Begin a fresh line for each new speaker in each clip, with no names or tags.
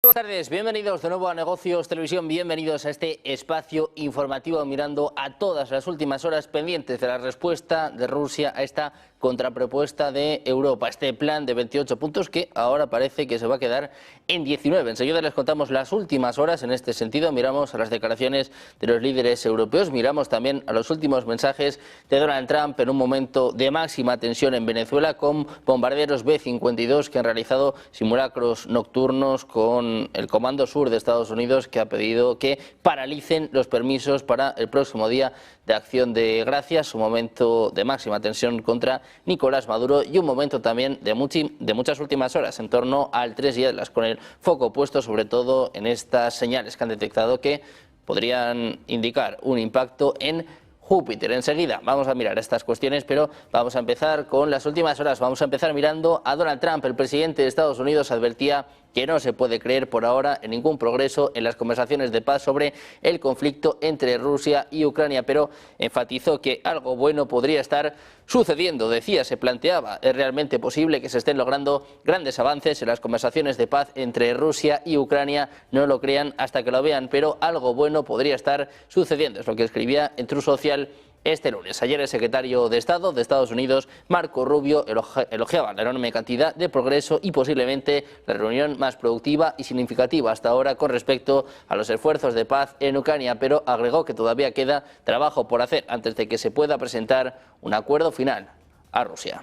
Buenas tardes, bienvenidos de nuevo a Negocios Televisión, bienvenidos a este espacio informativo mirando a todas las últimas horas pendientes de la respuesta de Rusia a esta contrapropuesta de Europa, este plan de 28 puntos que ahora parece que se va a quedar en 19. Enseguida les contamos las últimas horas en este sentido, miramos a las declaraciones de los líderes europeos, miramos también a los últimos mensajes de Donald Trump en un momento de máxima tensión en Venezuela con bombarderos B-52 que han realizado simulacros nocturnos con el Comando Sur de Estados Unidos, que ha pedido que paralicen los permisos para el próximo día de Acción de Gracias, un momento de máxima tensión contra Nicolás Maduro y un momento también de muchas últimas horas en torno al 3 Yedlas, con el foco puesto sobre todo en estas señales que han detectado que podrían indicar un impacto en Júpiter. Enseguida vamos a mirar estas cuestiones, pero vamos a empezar con las últimas horas. Vamos a empezar mirando a Donald Trump. El presidente de Estados Unidos advertía que no se puede creer por ahora en ningún progreso en las conversaciones de paz sobre el conflicto entre Rusia y Ucrania, pero enfatizó que algo bueno podría estar sucediendo. Decía, se planteaba, ¿es realmente posible que se estén logrando grandes avances en las conversaciones de paz entre Rusia y Ucrania? No lo crean hasta que lo vean, pero algo bueno podría estar sucediendo. Es lo que escribía en True Social este lunes. Ayer el secretario de Estado de Estados Unidos, Marco Rubio, elogiaba la enorme cantidad de progreso y posiblemente la reunión más productiva y significativa hasta ahora con respecto a los esfuerzos de paz en Ucrania, pero agregó que todavía queda trabajo por hacer antes de que se pueda presentar un acuerdo final a Rusia.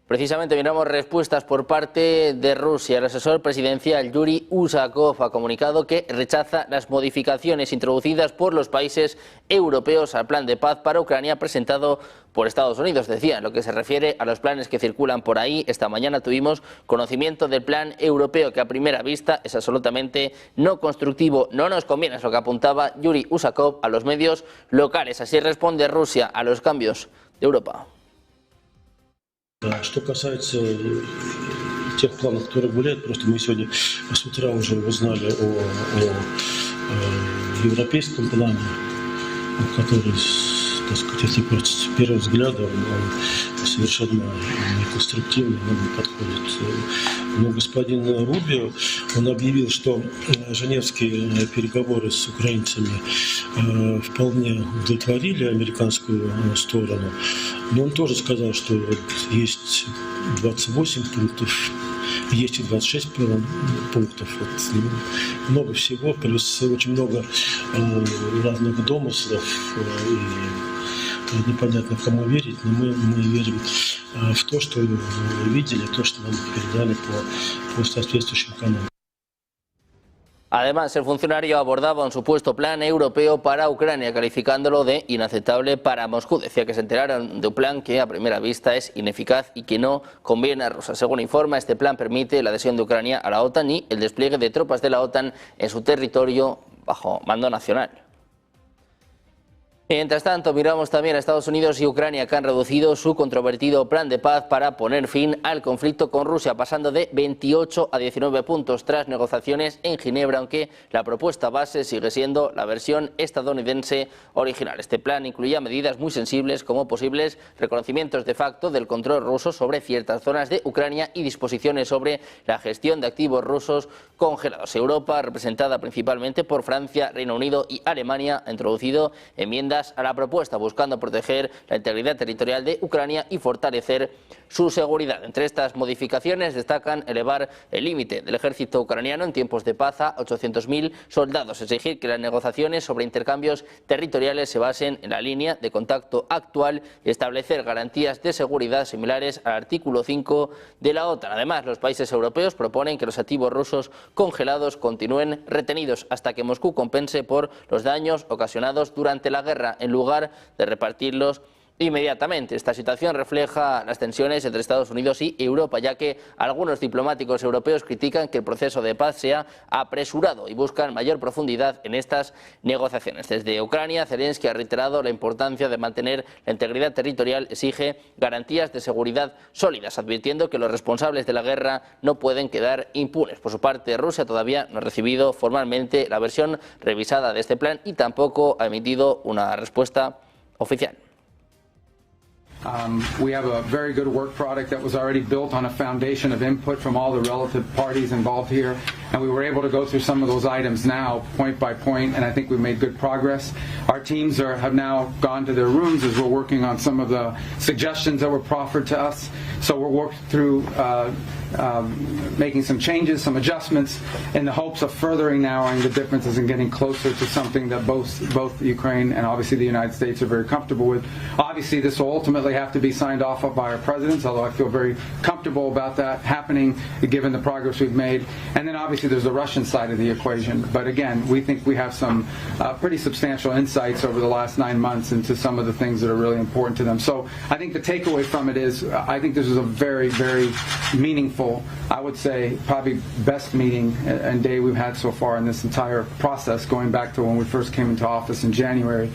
Precisamente miramos respuestas por parte de Rusia. El asesor presidencial Yuri Usakov ha comunicado que rechaza las modificaciones introducidas por los países europeos al plan de paz para Ucrania presentado por Estados Unidos. Decía, en lo que se refiere a los planes que circulan por ahí, esta mañana tuvimos conocimiento del plan europeo que a primera vista es absolutamente no constructivo. No nos conviene, es lo que apuntaba Yuri Usakov a los medios locales. Así responde Rusia a los cambios de Europa.
Что касается тех планов, которые гуляют, просто мы сегодня с утра уже узнали о европейском плане, который, так сказать, если с первого взгляда он совершенно неконструктивный, он не подходит. Но господин Рубио, он объявил, что женевские переговоры с украинцами вполне удовлетворили американскую сторону. Но он тоже сказал, что есть 28 пунктов, есть и 26 пунктов. Вот, много всего, плюс очень много разных домыслов. И непонятно, кому верить, но мы верим в то, что видели, то, что нам передали по соответствующим каналам.
Además, el funcionario abordaba un supuesto plan europeo para Ucrania, calificándolo de inaceptable para Moscú. Decía que se enteraron de un plan que a primera vista es ineficaz y que no conviene a Rusia. Según informa, este plan permite la adhesión de Ucrania a la OTAN y el despliegue de tropas de la OTAN en su territorio bajo mando nacional. Mientras tanto, miramos también a Estados Unidos y Ucrania, que han reducido su controvertido plan de paz para poner fin al conflicto con Rusia, pasando de 28 a 19 puntos tras negociaciones en Ginebra, aunque la propuesta base sigue siendo la versión estadounidense original. Este plan incluía medidas muy sensibles como posibles reconocimientos de facto del control ruso sobre ciertas zonas de Ucrania y disposiciones sobre la gestión de activos rusos congelados. Europa, representada principalmente por Francia, Reino Unido y Alemania, ha introducido enmiendas a la propuesta buscando proteger la integridad territorial de Ucrania y fortalecer su seguridad. Entre estas modificaciones destacan elevar el límite del ejército ucraniano en tiempos de paz a 800.000 soldados, exigir que las negociaciones sobre intercambios territoriales se basen en la línea de contacto actual y establecer garantías de seguridad similares al artículo 5 de la OTAN. Además, los países europeos proponen que los activos rusos congelados continúen retenidos hasta que Moscú compense por los daños ocasionados durante la guerra, en lugar de repartirlos inmediatamente. Esta situación refleja las tensiones entre Estados Unidos y Europa, ya que algunos diplomáticos europeos critican que el proceso de paz sea apresurado y buscan mayor profundidad en estas negociaciones. Desde Ucrania, Zelensky ha reiterado la importancia de mantener la integridad territorial, exige garantías de seguridad sólidas, advirtiendo que los responsables de la guerra no pueden quedar impunes. Por su parte, Rusia todavía no ha recibido formalmente la versión revisada de este plan y tampoco ha emitido una respuesta oficial.
We have a very good work product that was already built on a foundation of input from all the relative parties involved here, and we were able to go through some of those items now, point by point, and I think we've made good progress. Our teams have now gone to their rooms as we're working on some of the suggestions that were proffered to us. So we're working through making some changes, some adjustments, in the hopes of furthering narrowing the differences and getting closer to something that both Ukraine and obviously the United States are very comfortable with. Obviously, this will ultimately have to be signed off by our presidents, although I feel very comfortable about that happening given the progress we've made. And then obviously there's the Russian side of the equation. But again, we think we have some pretty substantial insights over the last 9 months into some of the things that are really important to them. So I think the takeaway from it is I think this is a very, very meaningful, I would say probably best meeting and day we've had so far in this entire process, going back to when we first came into office in January.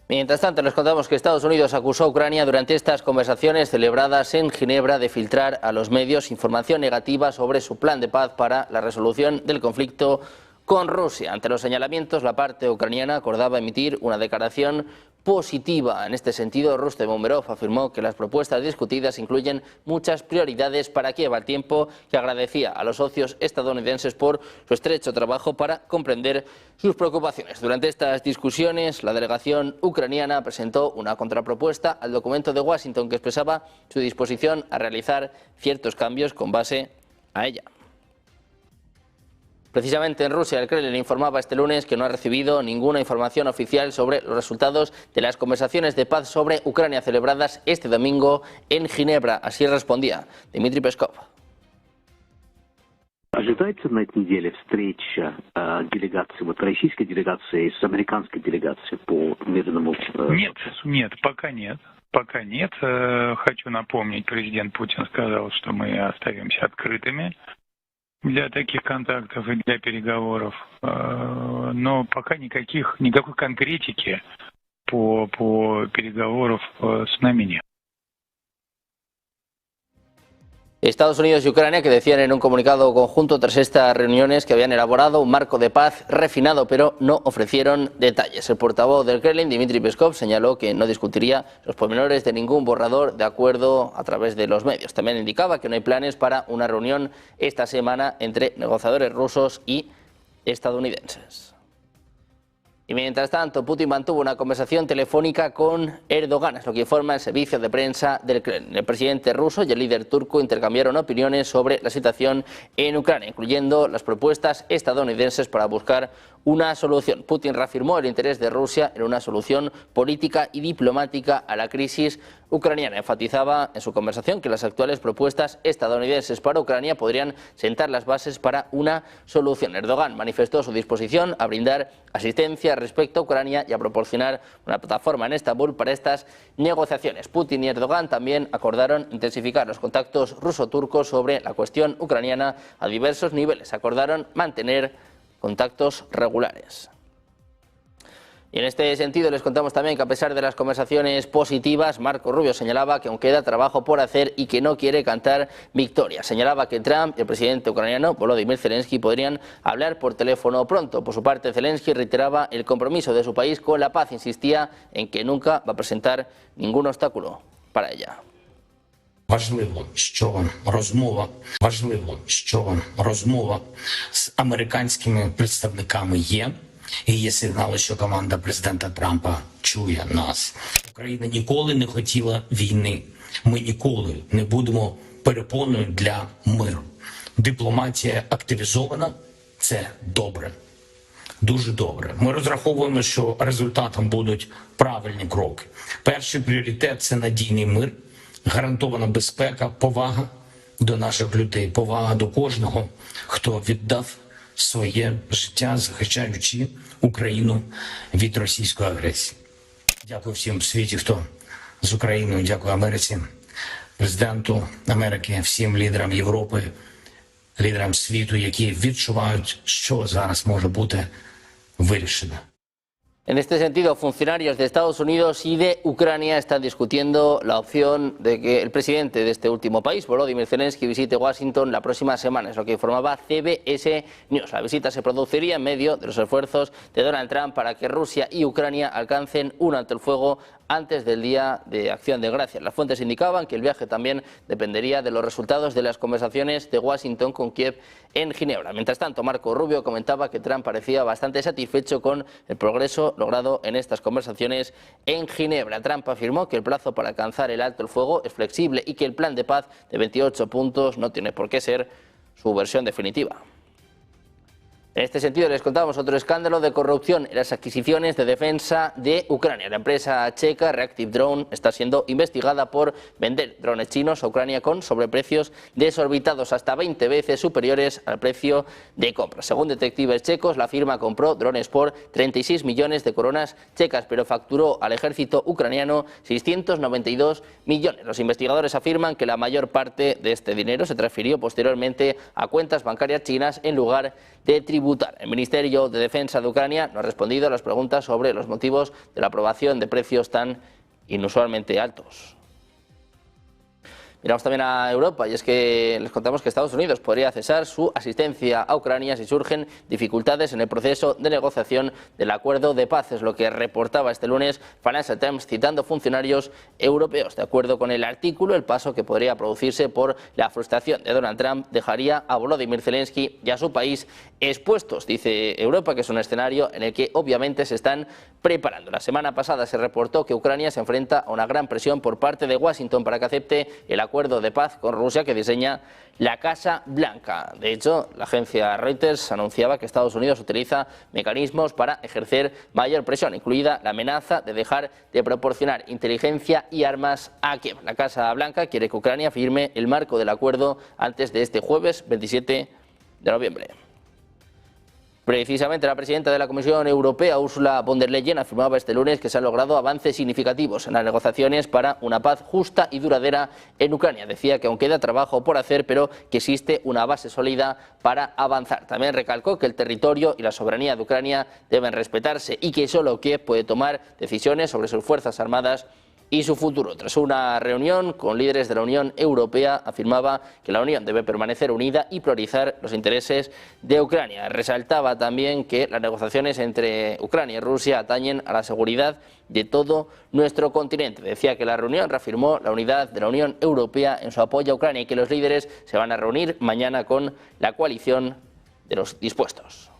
Mientras tanto, les contamos que Estados Unidos acusó a Ucrania durante estas conversaciones celebradas en Ginebra de filtrar a los medios información negativa sobre su plan de paz para la resolución del conflicto con Rusia. Ante los señalamientos, la parte ucraniana acordaba emitir una declaración positiva. En este sentido, Rustem Umerov afirmó que las propuestas discutidas incluyen muchas prioridades para Kiev, al tiempo que agradecía a los socios estadounidenses por su estrecho trabajo para comprender sus preocupaciones. Durante estas discusiones, la delegación ucraniana presentó una contrapropuesta al documento de Washington que expresaba su disposición a realizar ciertos cambios con base a ella. Precisamente en Rusia, el Kremlin informaba este lunes que no ha recibido ninguna información oficial sobre los resultados de las conversaciones de paz sobre Ucrania celebradas este domingo en Ginebra. Así respondía Dmitry Peskov.
Ожидается на этой неделе встреча делегации, вот российской делегации с американской делегацией по мирному процессу?
Нет, пока нет. Пока нет. Хочу напомнить, президент Путин сказал, что мы остаемся открытыми для таких контактов и для переговоров, но пока никакой конкретики по переговорам с нами нет.
Estados Unidos y Ucrania, que decían en un comunicado conjunto tras estas reuniones que habían elaborado un marco de paz refinado, pero no ofrecieron detalles. El portavoz del Kremlin, Dmitry Peskov, señaló que no discutiría los pormenores de ningún borrador de acuerdo a través de los medios. También indicaba que no hay planes para una reunión esta semana entre negociadores rusos y estadounidenses. Y mientras tanto, Putin mantuvo una conversación telefónica con Erdogan, es lo que informa el servicio de prensa del Kremlin. El presidente ruso y el líder turco intercambiaron opiniones sobre la situación en Ucrania, incluyendo las propuestas estadounidenses para buscar una solución. Putin reafirmó el interés de Rusia en una solución política y diplomática a la crisis ucraniana. Enfatizaba en su conversación que las actuales propuestas estadounidenses para Ucrania podrían sentar las bases para una solución. Erdogan manifestó su disposición a brindar asistencia respecto a Ucrania y a proporcionar una plataforma en Estambul para estas negociaciones. Putin y Erdogan también acordaron intensificar los contactos ruso-turcos sobre la cuestión ucraniana a diversos niveles. Acordaron mantener contactos regulares. Y en este sentido les contamos también que a pesar de las conversaciones positivas, Marco Rubio señalaba que aún queda trabajo por hacer y que no quiere cantar victoria. Señalaba que Trump y el presidente ucraniano Volodymyr Zelensky podrían hablar por teléfono pronto. Por su parte, Zelensky reiteraba el compromiso de su país con la paz. Insistía en que nunca va a presentar ningún obstáculo para ella.
Важливо, що розмова з американськими представниками є. І є сигнали, що команда президента Трампа чує нас. Україна ніколи не хотіла війни. Ми ніколи не будемо перепоною для миру. Дипломатія активізована – це добре. Дуже добре. Ми розраховуємо, що результатом будуть правильні кроки. Перший пріоритет – це надійний мир, гарантована безпека, повага до наших людей, повага до кожного, хто віддав своє життя, захищаючи Україну від російської агресії. Дякую всім в світі, хто з Україною, дякую Америці, президенту Америки, всім лідерам Європи, лідерам світу, які відчувають, що зараз може бути вирішено.
En este sentido, funcionarios de Estados Unidos y de Ucrania están discutiendo la opción de que el presidente de este último país, Volodymyr Zelensky, visite Washington la próxima semana, es lo que informaba CBS News. La visita se produciría en medio de los esfuerzos de Donald Trump para que Rusia y Ucrania alcancen un alto el fuego antes del Día de Acción de Gracias. Las fuentes indicaban que el viaje también dependería de los resultados de las conversaciones de Washington con Kiev en Ginebra. Mientras tanto, Marco Rubio comentaba que Trump parecía bastante satisfecho con el progreso logrado en estas conversaciones en Ginebra. Trump afirmó que el plazo para alcanzar el alto el fuego es flexible y que el plan de paz de 28 puntos no tiene por qué ser su versión definitiva. En este sentido, les contamos otro escándalo de corrupción en las adquisiciones de defensa de Ucrania. La empresa checa Reactive Drone está siendo investigada por vender drones chinos a Ucrania con sobreprecios desorbitados hasta 20 veces superiores al precio de compra. Según detectives checos, la firma compró drones por 36 millones de coronas checas, pero facturó al ejército ucraniano 692 millones. Los investigadores afirman que la mayor parte de este dinero se transfirió posteriormente a cuentas bancarias chinas en lugar de tributar. El Ministerio de Defensa de Ucrania no ha respondido a las preguntas sobre los motivos de la aprobación de precios tan inusualmente altos. Miramos también a Europa y es que les contamos que Estados Unidos podría cesar su asistencia a Ucrania si surgen dificultades en el proceso de negociación del acuerdo de paz. Es lo que reportaba este lunes Financial Times citando funcionarios europeos. De acuerdo con el artículo, el paso que podría producirse por la frustración de Donald Trump dejaría a Volodymyr Zelensky y a su país expuestos. Dice Europa que es un escenario en el que obviamente se están preparando. La semana pasada se reportó que Ucrania se enfrenta a una gran presión por parte de Washington para que acepte el acuerdo de paz con Rusia que diseña la Casa Blanca. De hecho, la agencia Reuters anunciaba que Estados Unidos utiliza mecanismos para ejercer mayor presión, incluida la amenaza de dejar de proporcionar inteligencia y armas a Kiev. La Casa Blanca quiere que Ucrania firme el marco del acuerdo antes de este jueves 27 de noviembre. Precisamente la presidenta de la Comisión Europea, Ursula von der Leyen, afirmaba este lunes que se han logrado avances significativos en las negociaciones para una paz justa y duradera en Ucrania. Decía que aún queda trabajo por hacer, pero que existe una base sólida para avanzar. También recalcó que el territorio y la soberanía de Ucrania deben respetarse y que solo Kiev puede tomar decisiones sobre sus fuerzas armadas y su futuro. Tras una reunión con líderes de la Unión Europea, afirmaba que la Unión debe permanecer unida y priorizar los intereses de Ucrania. Resaltaba también que las negociaciones entre Ucrania y Rusia atañen a la seguridad de todo nuestro continente. Decía que la reunión reafirmó la unidad de la Unión Europea en su apoyo a Ucrania y que los líderes se van a reunir mañana con la coalición de los dispuestos.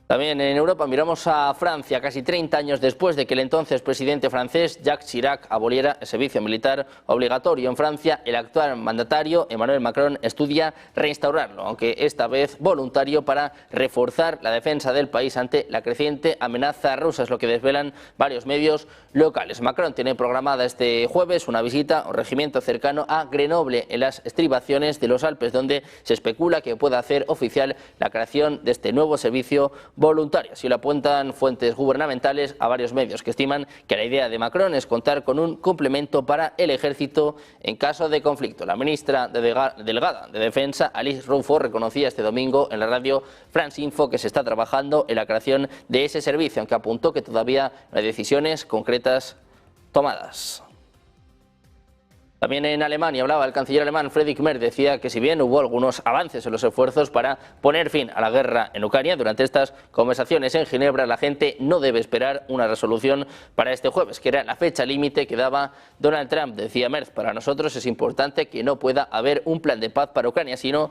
También en Europa miramos a Francia, casi 30 años después de que el entonces presidente francés Jacques Chirac aboliera el servicio militar obligatorio en Francia. El actual mandatario Emmanuel Macron estudia reinstaurarlo, aunque esta vez voluntario, para reforzar la defensa del país ante la creciente amenaza rusa, es lo que desvelan varios medios locales. Macron tiene programada este jueves una visita a un regimiento cercano a Grenoble, en las estribaciones de los Alpes, donde se especula que pueda hacer oficial la creación de este nuevo servicio voluntario. Así lo apuntan fuentes gubernamentales a varios medios, que estiman que la idea de Macron es contar con un complemento para el ejército en caso de conflicto. La ministra delegada de Defensa, Alice Rouffaut, reconocía este domingo en la radio France Info que se está trabajando en la creación de ese servicio, aunque apuntó que todavía no hay decisiones concretas tomadas. También en Alemania hablaba el canciller alemán Friedrich Merz. Decía que si bien hubo algunos avances en los esfuerzos para poner fin a la guerra en Ucrania, durante estas conversaciones en Ginebra la gente no debe esperar una resolución para este jueves, que era la fecha límite que daba Donald Trump. Decía Merz: para nosotros es importante que no pueda haber un plan de paz para Ucrania si no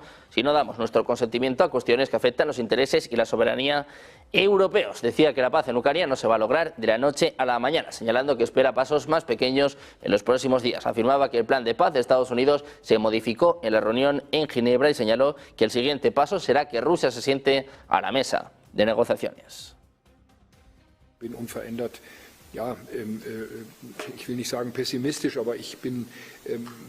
damos nuestro consentimiento a cuestiones que afectan los intereses y la soberanía europeos. Decía que la paz en Ucrania no se va a lograr de la noche a la mañana, señalando que espera pasos más pequeños en los próximos días. Afirmaba que el plan de paz de Estados Unidos se modificó en la reunión en Ginebra y señaló que el siguiente paso será que Rusia se siente a la mesa de negociaciones.
Ja, ich will nicht sagen pessimistisch, aber ich bin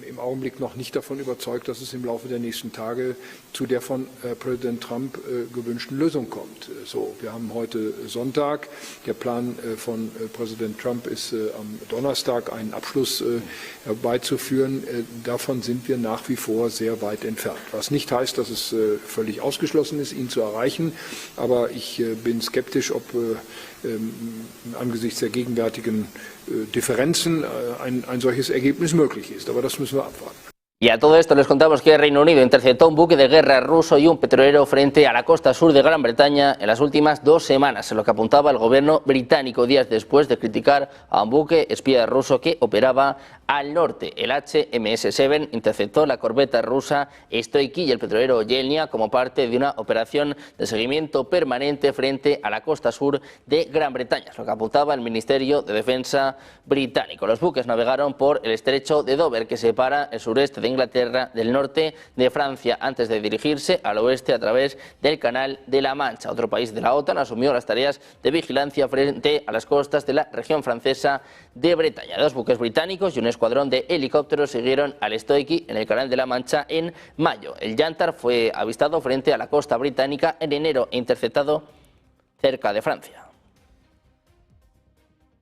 im Augenblick noch nicht davon überzeugt, dass es im Laufe der nächsten Tage zu der von Präsident Trump gewünschten Lösung kommt. So, wir haben heute Sonntag. Der Plan von Präsident Trump ist am Donnerstag einen Abschluss herbeizuführen. Davon sind wir nach wie vor sehr weit entfernt. Was nicht heißt, dass es völlig ausgeschlossen ist, ihn zu erreichen. Aber ich bin skeptisch, ob angesichts der gegenwärtigen Differenzen ein solches Ergebnis möglich ist. Aber das müssen wir abwarten.
Y a todo esto les contamos que el Reino Unido interceptó un buque de guerra ruso y un petrolero frente a la costa sur de Gran Bretaña en las últimas 2 semanas, en lo que apuntaba el gobierno británico días después de criticar a un buque espía ruso que operaba al norte. El HMS Seven interceptó la corbeta rusa Stoiky y el petrolero Yelnya como parte de una operación de seguimiento permanente frente a la costa sur de Gran Bretaña, lo que apuntaba el Ministerio de Defensa británico. Los buques navegaron por el estrecho de Dover, que separa el sureste de Inglaterra del norte de Francia, antes de dirigirse al oeste a través del Canal de la Mancha. Otro país de la OTAN asumió las tareas de vigilancia frente a las costas de la región francesa de Bretaña. 2 buques británicos y un escuadrón de helicópteros siguieron al Stoiky en el Canal de la Mancha en mayo. El Yantar fue avistado frente a la costa británica en enero e interceptado cerca de Francia.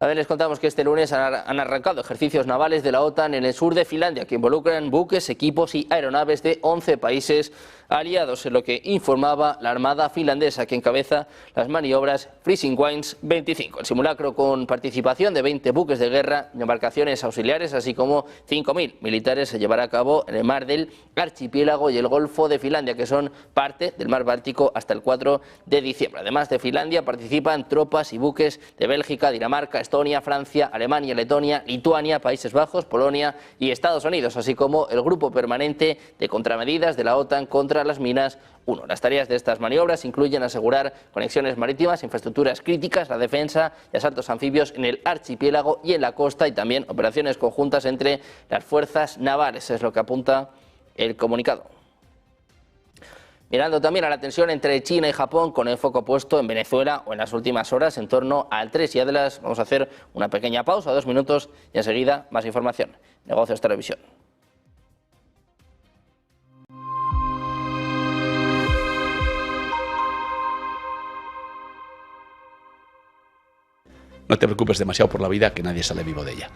A ver, les contamos que este lunes han arrancado ejercicios navales de la OTAN en el sur de Finlandia, que involucran buques, equipos y aeronaves de 11 países aliados, en lo que informaba la Armada finlandesa, que encabeza las maniobras Freezing Winds 25. El simulacro, con participación de 20 buques de guerra y embarcaciones auxiliares, así como 5.000 militares, se llevará a cabo en el mar del archipiélago y el Golfo de Finlandia, que son parte del mar Báltico, hasta el 4 de diciembre. Además de Finlandia, participan tropas y buques de Bélgica, Dinamarca, Estonia, Francia, Alemania, Letonia, Lituania, Países Bajos, Polonia y Estados Unidos, así como el Grupo Permanente de Contramedidas de la OTAN contra las Minas 1. Las tareas de estas maniobras incluyen asegurar conexiones marítimas, infraestructuras críticas, la defensa y asaltos anfibios en el archipiélago y en la costa, y también operaciones conjuntas entre las fuerzas navales, es lo que apunta el comunicado. Mirando también a la tensión entre China y Japón, con el foco puesto en Venezuela o en las últimas horas en torno al 3 y Atlas. Vamos a hacer una pequeña pausa, 2 minutos, y enseguida más información. Negocios Televisión.
No te preocupes demasiado por la vida, que nadie sale vivo de ella.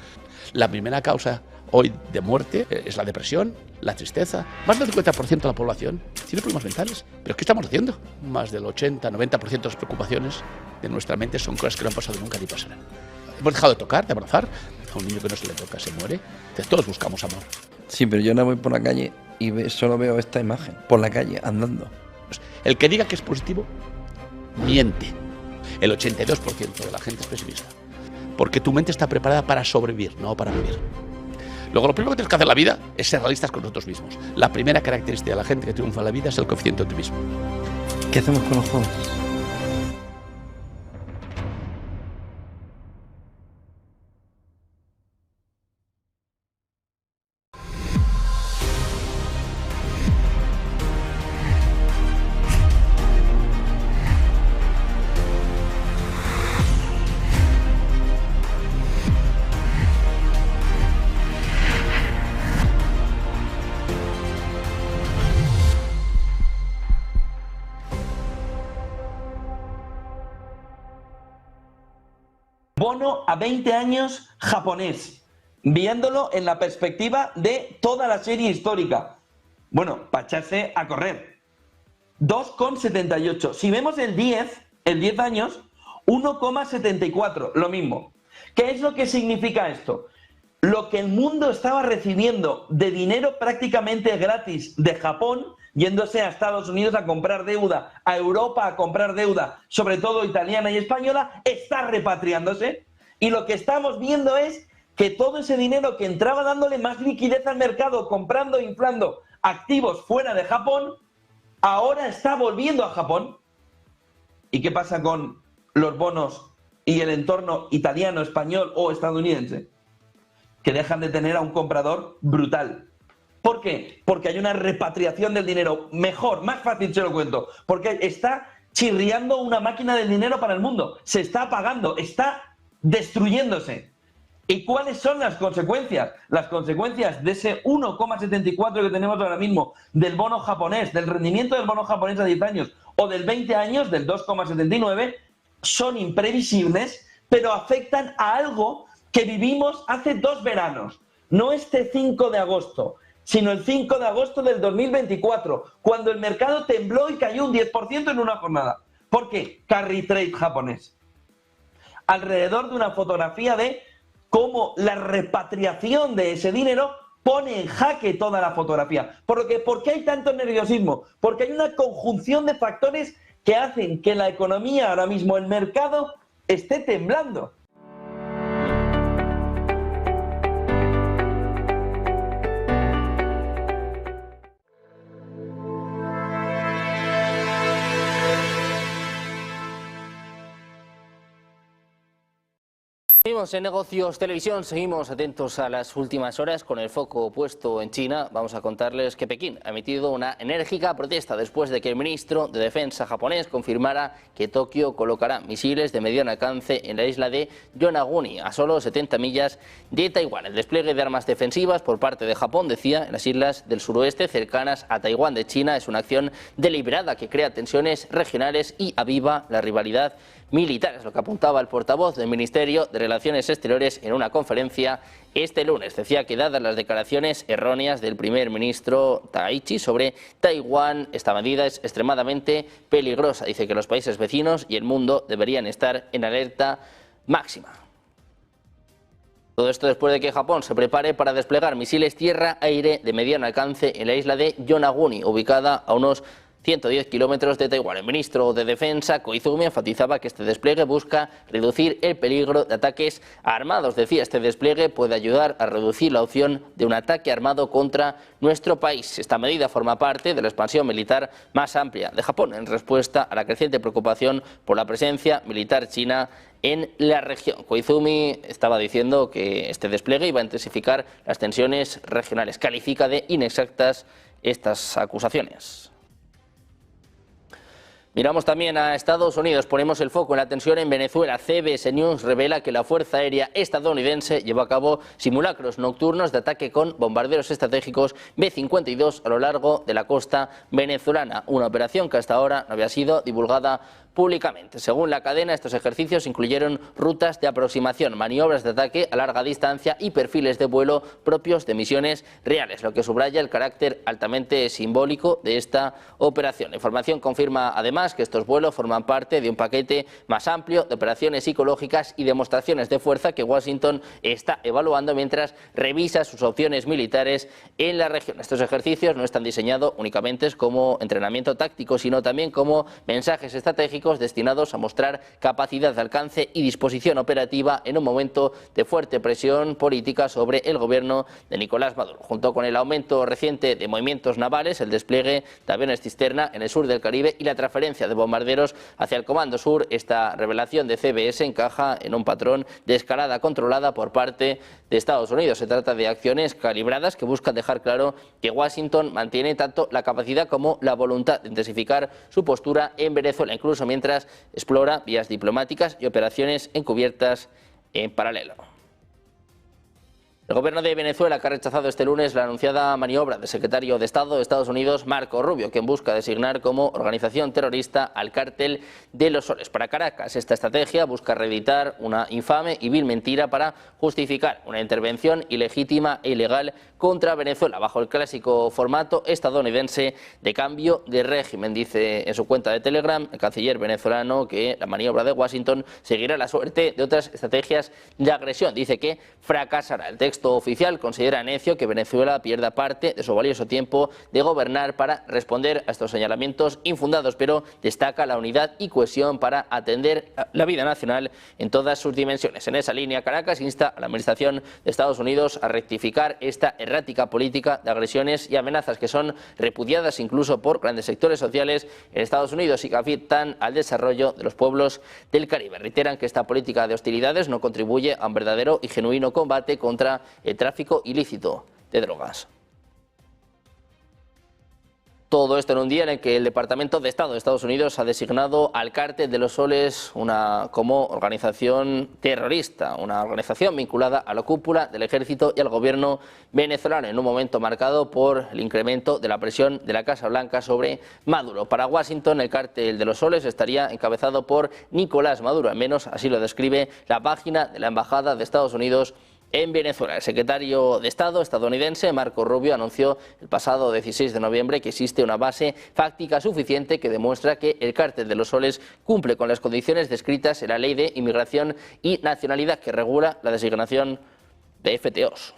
La primera causa hoy de muerte es la depresión, la tristeza. Más del 50% de la población tiene problemas mentales. ¿Pero qué estamos haciendo? Más del 80-90% de las preocupaciones de nuestra mente son cosas que no han pasado nunca ni pasarán. Hemos dejado de tocar, de abrazar. A un niño que no se le toca se muere. Entonces, todos buscamos amor.
Sí, pero yo no voy por la calle y solo veo esta imagen. Por la calle, andando.
El que diga que es positivo, miente. El 82% de la gente es pesimista. Porque tu mente está preparada para sobrevivir, no para vivir. Luego, lo primero que tienes que hacer en la vida es ser realistas con nosotros mismos. La primera característica de la gente que triunfa en la vida es el coeficiente de optimismo.
¿Qué hacemos con los jóvenes?
Bono a 20 años japonés, viéndolo en la perspectiva de toda la serie histórica. Bueno, para echarse a correr. 2,78. Si vemos el 10 años, 1,74, lo mismo. ¿Qué es lo que significa esto? Lo que el mundo estaba recibiendo de dinero prácticamente gratis de Japón, yéndose a Estados Unidos a comprar deuda, a Europa a comprar deuda, sobre todo italiana y española, está repatriándose. Y lo que estamos viendo es que todo ese dinero que entraba dándole más liquidez al mercado, comprando e inflando activos fuera de Japón, ahora está volviendo a Japón. ¿Y qué pasa con los bonos y el entorno italiano, español o estadounidense? Que dejan de tener a un comprador brutal. ¿Por qué? Porque hay una repatriación del dinero. Mejor, más fácil se lo cuento. Porque está chirriando una máquina del dinero para el mundo. Se está apagando, está destruyéndose. ¿Y cuáles son las consecuencias? Las consecuencias de ese 1,74 que tenemos ahora mismo del bono japonés, del rendimiento del bono japonés a 10 años o del 20 años, del 2,79, son imprevisibles, pero afectan a algo que vivimos hace 2 veranos. No este 5 de agosto, sino el 5 de agosto del 2024, cuando el mercado tembló y cayó un 10% en una jornada. ¿Por qué? Carry trade japonés. Alrededor de una fotografía de cómo la repatriación de ese dinero pone en jaque toda la fotografía. ¿Por qué hay tanto nerviosismo? Porque hay una conjunción de factores que hacen que la economía ahora mismo, el mercado, esté temblando.
Seguimos en Negocios Televisión, seguimos atentos a las últimas horas con el foco puesto en China. Vamos a contarles que Pekín ha emitido una enérgica protesta después de que el ministro de Defensa japonés confirmara que Tokio colocará misiles de mediano alcance en la isla de Yonaguni, a solo 70 millas de Taiwán. El despliegue de armas defensivas por parte de Japón, decía, en las islas del suroeste cercanas a Taiwán de China es una acción deliberada que crea tensiones regionales y aviva la rivalidad militar, es lo que apuntaba el portavoz del Ministerio de Relaciones Exteriores en una conferencia este lunes. Decía que dadas las declaraciones erróneas del primer ministro Taichi sobre Taiwán, esta medida es extremadamente peligrosa. Dice que los países vecinos y el mundo deberían estar en alerta máxima. Todo esto después de que Japón se prepare para desplegar misiles tierra-aire de mediano alcance en la isla de Yonaguni, ubicada a unos 110 kilómetros de Taiwán. El ministro de Defensa, Koizumi, enfatizaba que este despliegue busca reducir el peligro de ataques armados. Decía, este despliegue puede ayudar a reducir la opción de un ataque armado contra nuestro país. Esta medida forma parte de la expansión militar más amplia de Japón en respuesta a la creciente preocupación por la presencia militar china en la región. Koizumi estaba diciendo que este despliegue iba a intensificar las tensiones regionales. Califica de inexactas estas acusaciones. Miramos también a Estados Unidos, ponemos el foco en la tensión en Venezuela. CBS News revela que la Fuerza Aérea estadounidense llevó a cabo simulacros nocturnos de ataque con bombarderos estratégicos B-52 a lo largo de la costa venezolana, una operación que hasta ahora no había sido divulgada públicamente. Según la cadena, estos ejercicios incluyeron rutas de aproximación, maniobras de ataque a larga distancia y perfiles de vuelo propios de misiones reales, lo que subraya el carácter altamente simbólico de esta operación. La información confirma además que estos vuelos forman parte de un paquete más amplio de operaciones psicológicas y demostraciones de fuerza que Washington está evaluando mientras revisa sus opciones militares en la región. Estos ejercicios no están diseñados únicamente como entrenamiento táctico, sino también como mensajes estratégicos destinados a mostrar capacidad de alcance y disposición operativa en un momento de fuerte presión política sobre el gobierno de Nicolás Maduro. Junto con el aumento reciente de movimientos navales, el despliegue de aviones cisterna en el sur del Caribe y la transferencia de bombarderos hacia el Comando Sur, esta revelación de CBS encaja en un patrón de escalada controlada por parte de Estados Unidos. Se trata de acciones calibradas que buscan dejar claro que Washington mantiene tanto la capacidad como la voluntad de intensificar su postura en Venezuela, incluso mientras explora vías diplomáticas y operaciones encubiertas en paralelo. El gobierno de Venezuela que ha rechazado este lunes la anunciada maniobra del secretario de Estado de Estados Unidos, Marco Rubio, quien busca designar como organización terrorista al cártel de los Soles. Para Caracas, esta estrategia busca reeditar una infame y vil mentira para justificar una intervención ilegítima e ilegal contra Venezuela, bajo el clásico formato estadounidense de cambio de régimen. Dice en su cuenta de Telegram el canciller venezolano que la maniobra de Washington seguirá la suerte de otras estrategias de agresión. Dice que fracasará. El texto oficial considera necio que Venezuela pierda parte de su valioso tiempo de gobernar para responder a estos señalamientos infundados, pero destaca la unidad y cohesión para atender la vida nacional en todas sus dimensiones. En esa línea, Caracas insta a la Administración de Estados Unidos a rectificar esta errática política de agresiones y amenazas que son repudiadas incluso por grandes sectores sociales en Estados Unidos y que afectan al desarrollo de los pueblos del Caribe. Reiteran que esta política de hostilidades no contribuye a un verdadero y genuino combate contra el tráfico ilícito de drogas. Todo esto en un día en el que el Departamento de Estado de Estados Unidos ha designado al Cártel de los Soles como organización terrorista, una organización vinculada a la cúpula del ejército y al gobierno venezolano, en un momento marcado por el incremento de la presión de la Casa Blanca sobre Maduro. Para Washington, el Cártel de los Soles estaría encabezado por Nicolás Maduro, al menos así lo describe la página de la Embajada de Estados Unidos en Venezuela. El secretario de Estado estadounidense, Marco Rubio, anunció el pasado 16 de noviembre que existe una base fáctica suficiente que demuestra que el Cártel de los Soles cumple con las condiciones descritas en la Ley de Inmigración y Nacionalidad que regula la designación de FTOs.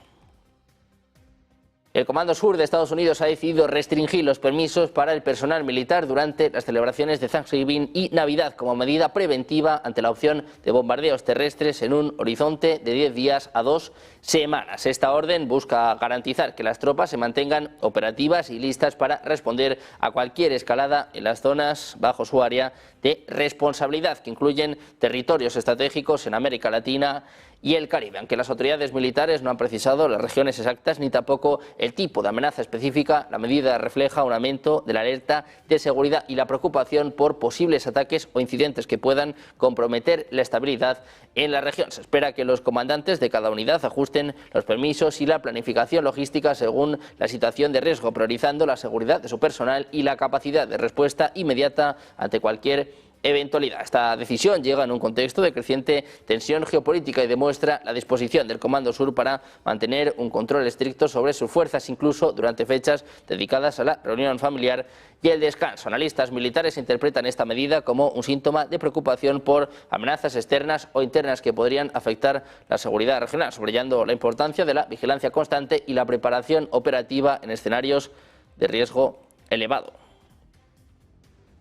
El Comando Sur de Estados Unidos ha decidido restringir los permisos para el personal militar durante las celebraciones de Thanksgiving y Navidad como medida preventiva ante la opción de bombardeos terrestres en un horizonte de 10 días a 2 semanas. Esta orden busca garantizar que las tropas se mantengan operativas y listas para responder a cualquier escalada en las zonas bajo su área de responsabilidad, que incluyen territorios estratégicos en América Latina y el Caribe, aunque las autoridades militares no han precisado las regiones exactas ni tampoco el tipo de amenaza específica. La medida refleja un aumento de la alerta de seguridad y la preocupación por posibles ataques o incidentes que puedan comprometer la estabilidad en la región. Se espera que los comandantes de cada unidad ajusten los permisos y la planificación logística según la situación de riesgo, priorizando la seguridad de su personal y la capacidad de respuesta inmediata ante cualquier eventualidad. Esta decisión llega en un contexto de creciente tensión geopolítica y demuestra la disposición del Comando Sur para mantener un control estricto sobre sus fuerzas, incluso durante fechas dedicadas a la reunión familiar y el descanso. Analistas militares interpretan esta medida como un síntoma de preocupación por amenazas externas o internas que podrían afectar la seguridad regional, subrayando la importancia de la vigilancia constante y la preparación operativa en escenarios de riesgo elevado.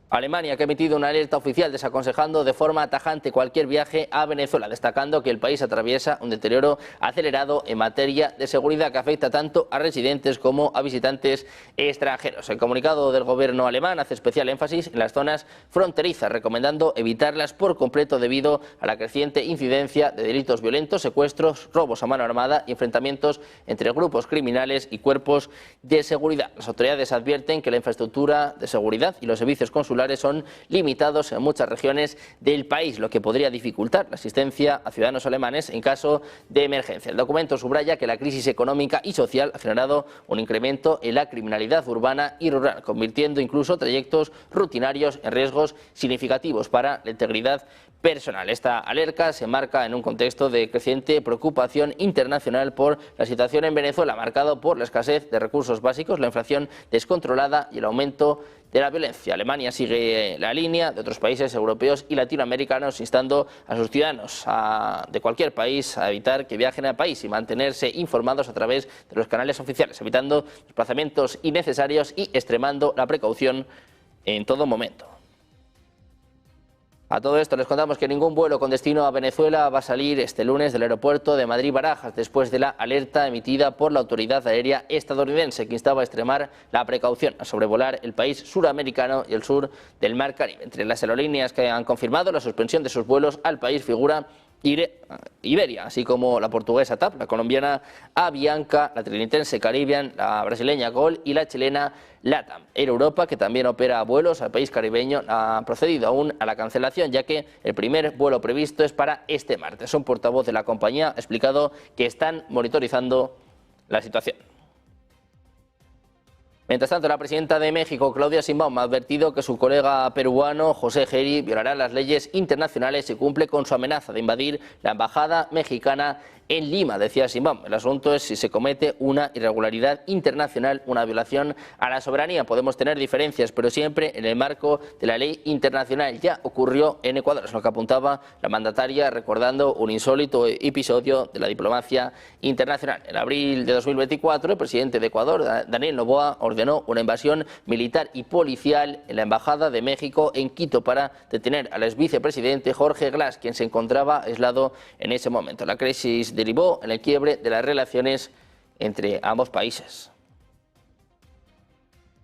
Alemania, que ha emitido una alerta oficial desaconsejando de forma tajante cualquier viaje a Venezuela, destacando que el país atraviesa un deterioro acelerado en materia de seguridad que afecta tanto a residentes como a visitantes extranjeros. El comunicado del gobierno alemán hace especial énfasis en las zonas fronterizas, recomendando evitarlas por completo debido a la creciente incidencia de delitos violentos, secuestros, robos a mano armada y enfrentamientos entre grupos criminales y cuerpos de seguridad. Las autoridades advierten que la infraestructura de seguridad y los servicios consulares son limitados en muchas regiones del país, lo que podría dificultar la asistencia a ciudadanos alemanes en caso de emergencia. El documento subraya que la crisis económica y social ha generado un incremento en la criminalidad urbana y rural, convirtiendo incluso trayectos rutinarios en riesgos significativos para la integridad personal. Esta alerta se enmarca en un contexto de creciente preocupación internacional por la situación en Venezuela, marcado por la escasez de recursos básicos, la inflación descontrolada y el aumento de la violencia. Alemania sigue la línea de otros países europeos y latinoamericanos, instando a sus ciudadanos de cualquier país a evitar que viajen al país y mantenerse informados a través de los canales oficiales, evitando desplazamientos innecesarios y extremando la precaución en todo momento. A todo esto les contamos que ningún vuelo con destino a Venezuela va a salir este lunes del aeropuerto de Madrid-Barajas después de la alerta emitida por la autoridad aérea estadounidense que instaba a extremar la precaución a sobrevolar el país suramericano y el sur del Mar Caribe. Entre las aerolíneas que han confirmado la suspensión de sus vuelos al país figura Iberia, así como la portuguesa TAP, la colombiana Avianca, la trinitense Caribbean, la brasileña Gol y la chilena LATAM. Air Europa, que también opera vuelos al país caribeño, ha procedido aún a la cancelación, ya que el primer vuelo previsto es para este martes. Un portavoz de la compañía ha explicado que están monitorizando la situación. Mientras tanto, la presidenta de México, Claudia Sheinbaum, ha advertido que su colega peruano, José Geri, violará las leyes internacionales si cumple con su amenaza de invadir la embajada mexicana en Lima. Decía Sheinbaum, el asunto es si se comete una irregularidad internacional, una violación a la soberanía. Podemos tener diferencias, pero siempre en el marco de la ley internacional. Ya ocurrió en Ecuador, es lo que apuntaba la mandataria, recordando un insólito episodio de la diplomacia internacional. En abril de 2024, el presidente de Ecuador, Daniel Noboa, ordenó una invasión militar y policial en la embajada de México en Quito para detener al ex vicepresidente Jorge Glass, quien se encontraba aislado en ese momento. La crisis derivó en el quiebre de las relaciones entre ambos países.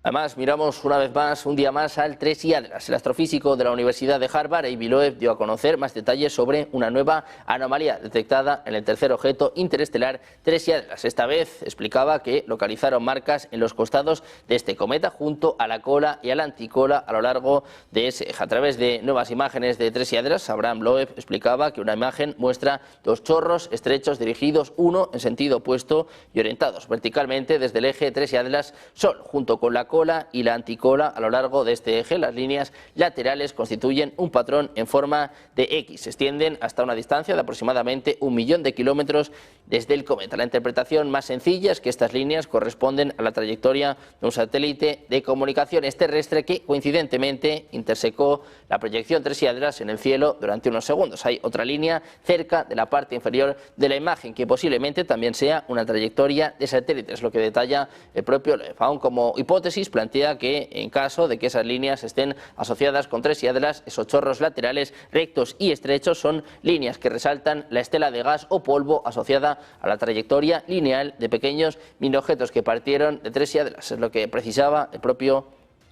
Además, miramos una vez más, un día más, al Tres Lladres. El astrofísico de la Universidad de Harvard, Avi Loeb, dio a conocer más detalles sobre una nueva anomalía detectada en el tercer objeto interestelar Tres Lladres. Esta vez explicaba que localizaron marcas en los costados de este cometa junto a la cola y a la anticola a lo largo de ese eje. A través de nuevas imágenes de Tres Lladres, Abraham Loeb explicaba que una imagen muestra dos chorros estrechos dirigidos uno en sentido opuesto y orientados verticalmente desde el eje Tres Lladres Sol, junto con la cola y la anticola a lo largo de este eje. Las líneas laterales constituyen un patrón en forma de X. Se extienden hasta una distancia de aproximadamente 1 millón de kilómetros desde el cometa. La interpretación más sencilla es que estas líneas corresponden a la trayectoria de un satélite de comunicaciones terrestre que coincidentemente intersecó la proyección tersiaderas en el cielo durante unos segundos. Hay otra línea cerca de la parte inferior de la imagen que posiblemente también sea una trayectoria de satélites, lo que detalla el propio Lev. Aún como hipótesis plantea que en caso de que esas líneas estén asociadas con tersiaderas, esos chorros laterales rectos y estrechos son líneas que resaltan la estela de gas o polvo asociada a la trayectoria lineal de pequeños miniobjetos que partieron de tersiaderas. Es lo que precisaba el propio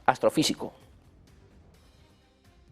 astrofísico.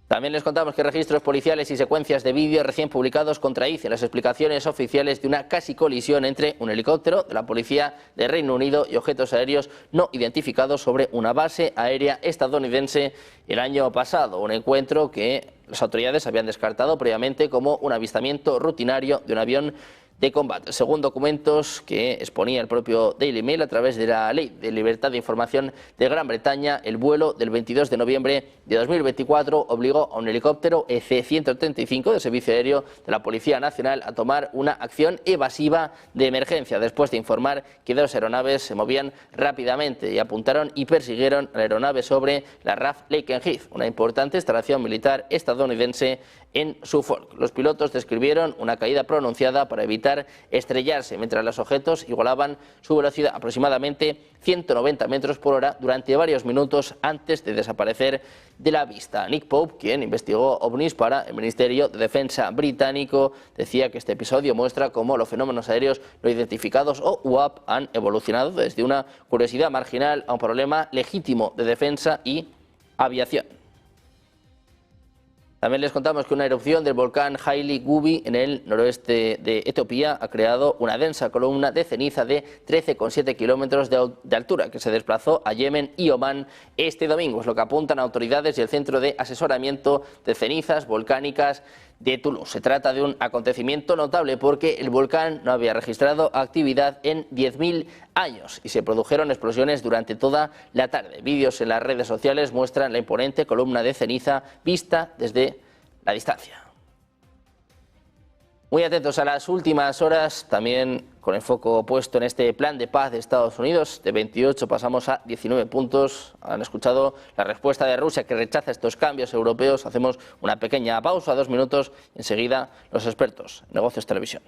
También les contamos que registros policiales y secuencias de vídeo recién publicados contradicen las explicaciones oficiales de una casi colisión entre un helicóptero de la policía de Reino Unido y objetos aéreos no identificados sobre una base aérea estadounidense el año pasado. Un encuentro que las autoridades habían descartado previamente como un avistamiento rutinario de un avión de combate. Según documentos que exponía el propio Daily Mail a través de la Ley de Libertad de Información de Gran Bretaña, el vuelo del 22 de noviembre de 2024 obligó a un helicóptero EC-135 de servicio aéreo de la Policía Nacional a tomar una acción evasiva de emergencia después de informar que 2 aeronaves se movían rápidamente y apuntaron y persiguieron a la aeronave sobre la RAF Lakenheath, una importante instalación militar estadounidense en Suffolk. Los pilotos describieron una caída pronunciada para evitar estrellarse, mientras los objetos igualaban su velocidad aproximadamente 190 metros por hora durante varios minutos antes de desaparecer de la vista. Nick Pope, quien investigó ovnis para el Ministerio de Defensa británico, decía que este episodio muestra cómo los fenómenos aéreos no identificados o UAP han evolucionado desde una curiosidad marginal a un problema legítimo de defensa y aviación. También les contamos que una erupción del volcán Haile Gubi en el noroeste de Etiopía ha creado una densa columna de ceniza de 13,7 kilómetros de altura que se desplazó a Yemen y Omán este domingo. Es lo que apuntan autoridades y el Centro de Asesoramiento de Cenizas Volcánicas de Toulouse. Se trata de un acontecimiento notable porque el volcán no había registrado actividad en 10.000 años y se produjeron explosiones durante toda la tarde. Vídeos en las redes sociales muestran la imponente columna de ceniza vista desde la distancia. Muy atentos a las últimas horas, también con el foco puesto en este plan de paz de Estados Unidos. De 28 pasamos a 19 puntos. Han escuchado la respuesta de Rusia que rechaza estos cambios europeos. Hacemos una pequeña pausa, 2 minutos. Enseguida los expertos en Negocios Televisión.